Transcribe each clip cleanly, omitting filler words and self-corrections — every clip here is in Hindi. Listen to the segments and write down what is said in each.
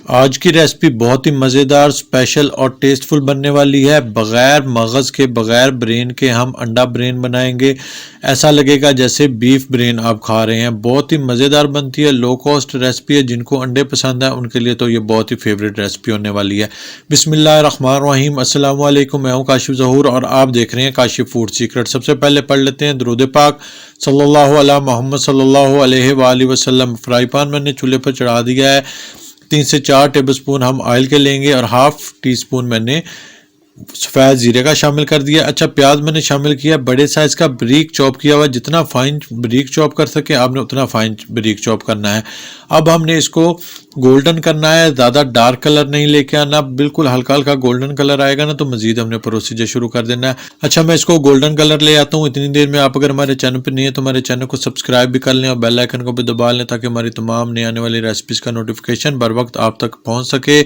आज की रेसिपी बहुत ही मज़ेदार, स्पेशल और टेस्टफुल बनने वाली है। बग़ैर मगज़ के, बग़ैर ब्रेन के हम अंडा ब्रेन बनाएंगे। ऐसा लगेगा जैसे बीफ ब्रेन आप खा रहे हैं। बहुत ही मज़ेदार बनती है, लो कॉस्ट रेसिपी है। जिनको अंडे पसंद है उनके लिए तो ये बहुत ही फेवरेट रेसिपी होने वाली है। बिस्मिल्लाहिर्रहमानिर्रहीम, अस्सलाम वालेकुम। मैं हूँ काशिफ ज़हूर और आप देख रहे हैं काशिफ फूड सीक्रेट। सबसे पहले पढ़ लेते हैं दुरूद पाक सल्लल्लाहु अला मोहम्मद सल्लल्लाहु अलैहि वसल्लम। फ्राई पैन मैंने चूल्हे पर चढ़ा दिया है। 3 से 4 टेबलस्पून हम ऑयल के लेंगे और हाफ टी स्पून मैंने सफ़ेद ज़ीरे का शामिल कर दिया। अच्छा, प्याज मैंने शामिल किया बड़े साइज़ का, बारीक चॉप किया हुआ। जितना फाइन बारीक चॉप कर सके आपने उतना फाइन बारीक चॉप करना है। अब हमने इसको गोल्डन करना है, ज़्यादा डार्क कलर नहीं लेके आना। बिल्कुल हल्का हल्का गोल्डन कलर आएगा ना तो मज़ीद हमने प्रोसीजर शुरू कर देना है। अच्छा, मैं इसको गोल्डन कलर ले आता हूँ। इतनी देर में आप अगर हमारे चैनल पर नहीं है तो हमारे चैनल को सब्सक्राइब भी कर लें और बेल आइकन को भी दबा लें ताकि हमारी तमाम नई आने वाली रेसिपीज़ का नोटिफिकेशन बर वक्त आप तक पहुँच सके।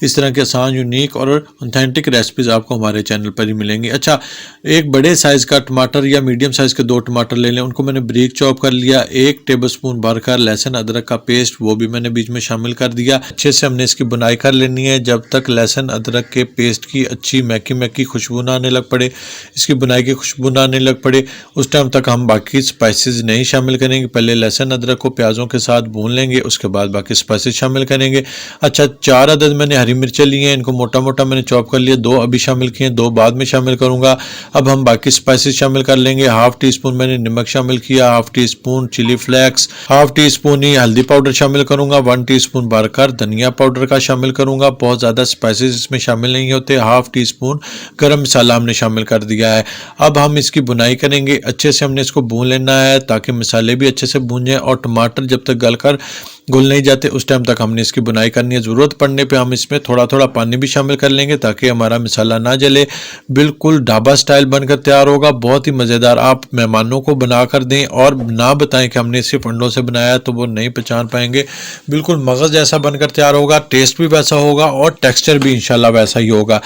इस तरह के आसान, यूनिक और ऑथेंटिक रेसिपीज़ आपको हमारे चैनल पर ही मिलेंगी। अच्छा, एक बड़े साइज़ का टमाटर या मीडियम साइज़ के 2 टमाटर ले लें, उनको मैंने बारीक चॉप कर लिया। 1 टेबलस्पून भरकर लहसुन अदरक का पेस्ट, वो भी मैंने बीच में शामिल कर दिया। अच्छे से हमने इसकी बुनाई कर लेनी है जब तक लहसुन अदरक के पेस्ट की अच्छी मैकी मैकी खुशबू ना आने लग पड़े, इसकी बुनाई की खुशबू ना आने लग पड़े, उस टाइम तक हम बाकी स्पाइसेस नहीं शामिल करेंगे। पहले लहसुन अदरक को प्याज़ों के साथ भून लेंगे, उसके बाद बाकी स्पाइसेस शामिल करेंगे। अच्छा, 4 अदद मैंने हरी मिर्चें ली हैं, इनको मोटा मोटा मैंने चॉप कर लिया। 2 अभी शामिल किए, 2 बाद में शामिल करूंगा। अब हम बाकी स्पाइसेस शामिल कर लेंगे। हाफ टी स्पून मैंने नमक शामिल किया, half teaspoon chilli flakes, half teaspoon ही हल्दी पाउडर शामिल करूंगा, 1 टीस्पून भरकर धनिया पाउडर का शामिल करूंगा। बहुत ज़्यादा स्पाइसेस इसमें शामिल नहीं होते। हाफ टी स्पून गरम मसाला हमने शामिल कर दिया है। अब हम इसकी बुनाई करेंगे। अच्छे से हमने इसको भून लेना है ताकि मसाले भी अच्छे से भून जाएं और टमाटर जब तक गलकर घुल नहीं जाते उस टाइम तक हमने इसकी बुनाई करनी है। ज़रूरत पड़ने पे हम इसमें थोड़ा थोड़ा पानी भी शामिल कर लेंगे ताकि हमारा मसाला ना जले। बिल्कुल ढाबा स्टाइल बनकर तैयार होगा, बहुत ही मज़ेदार। आप मेहमानों को बना कर दें और ना बताएं कि हमने सिर्फ अंडों से बनाया तो वो नहीं पहचान पाएंगे। बिल्कुल मगज़ जैसा बनकर तैयार होगा, टेस्ट भी वैसा होगा और टेक्स्चर भी इंशाल्लाह वैसा ही होगा।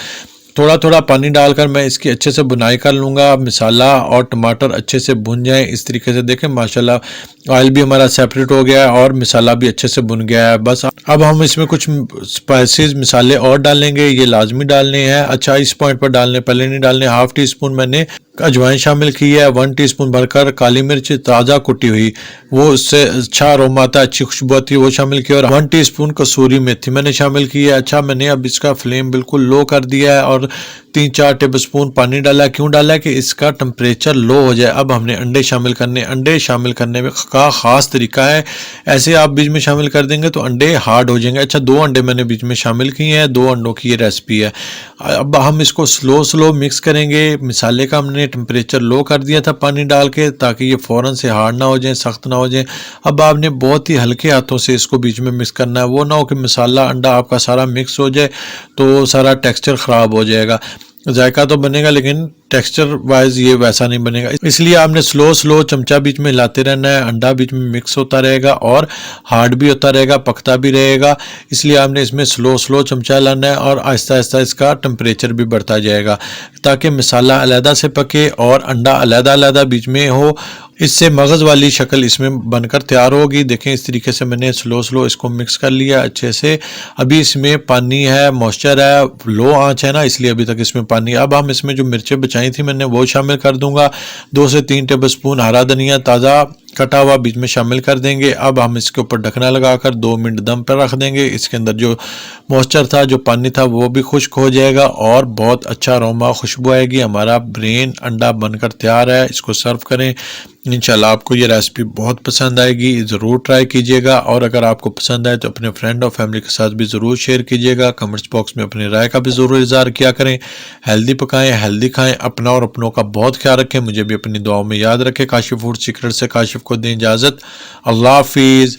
थोड़ा थोड़ा पानी डालकर मैं इसकी अच्छे से बुनाई कर लूँगा। मसाला और टमाटर अच्छे से भुन जाएं इस तरीके से। देखें माशाल्लाह ऑयल भी हमारा सेपरेट हो गया है और मसाला भी अच्छे से भुन गया है। बस अब हम इसमें कुछ स्पाइसेस मसाले और डालेंगे, ये लाजमी डालने हैं। अच्छा, इस पॉइंट पर डालने, पहले नहीं डालने। हाफ टी स्पून मैंने अजवाइन शामिल की है, 1 टीस्पून भरकर काली मिर्च ताज़ा कुटी हुई, वो उससे अच्छा अरोमा आता है, अच्छी खुशबू आती है, वो शामिल किया। और 1 टीस्पून कसूरी मेथी मैंने शामिल की है। अच्छा, मैंने अब इसका फ्लेम बिल्कुल लो कर दिया है और 3-4 टेबलस्पून पानी डाला। क्यों डाला है कि इसका टेम्परेचर लो हो जाए। अब हमने अंडे शामिल करने। अंडे शामिल करने में का ख़ास तरीका है, ऐसे आप बीच में शामिल कर देंगे तो अंडे हार्ड हो जाएंगे। अच्छा, 2 अंडे मैंने बीच में शामिल किए हैं, 2 अंडों की ये रेसिपी है। अब हम इसको स्लो मिक्स करेंगे। मसाले का हमने टेम्परेचर लो कर दिया था पानी डाल के ताकि ये फ़ौरन से हार्ड ना हो जाए, सख्त ना हो जाए। अब आपने बहुत ही हल्के हाथों से इसको बीच में मिक्स करना है, वो ना हो कि मसाला अंडा आपका सारा मिक्स हो जाए तो सारा टेक्सचर ख़राब हो जाएगा। जायका तो बनेगा लेकिन टेक्सचर वाइज ये वैसा नहीं बनेगा। इसलिए आपने स्लो चमचा बीच में हिलाते रहना है। अंडा बीच में मिक्स होता रहेगा और हार्ड भी होता रहेगा, पकता भी रहेगा। इसलिए आपने इसमें स्लो चमचा हिलाना है और आहिस्ता आहिस्ता इसका टेम्परेचर भी बढ़ता जाएगा ताकि मसाला अलहदा से पके और अंडा अलहदा बीच में हो। इससे मगज़ वाली शक्ल इसमें बनकर तैयार होगी। देखें इस तरीके से मैंने स्लो इसको मिक्स कर लिया अच्छे से। अभी इसमें पानी है, मॉइस्चर है, लो आंच है ना, इसलिए अभी तक इसमें पानी। अब हम इसमें जो मिर्चें बचाई थी मैंने वो शामिल कर दूंगा। 2 से 3 टेबलस्पून हरा धनिया ताज़ा कटा हुआ बीच में शामिल कर देंगे। अब हम इसके ऊपर ढकना लगाकर 2 मिनट दम पर रख देंगे। इसके अंदर जो मॉइस्चर था, जो पानी था, वो भी खुश्क हो जाएगा और बहुत अच्छा अरोमा खुशबू आएगी। हमारा ब्रेन अंडा बनकर तैयार है। इसको सर्व करें। इंशाल्लाह आपको ये रेसिपी बहुत पसंद आएगी, ज़रूर ट्राई कीजिएगा। और अगर आपको पसंद आए तो अपने फ्रेंड और फैमिली के साथ भी ज़रूर शेयर कीजिएगा। कमेंट्स बॉक्स में अपनी राय का भी ज़रूर इज़हार किया करें। हेल्दी पकाएं, हेल्दी खाएं, अपना और अपनों का बहुत ख्याल रखें। मुझे भी अपनी दुआओं में याद रखें। काशिफ फूड सीक्रेट से काशिफ को दें इजाज़त। अल्लाह हाफिज़।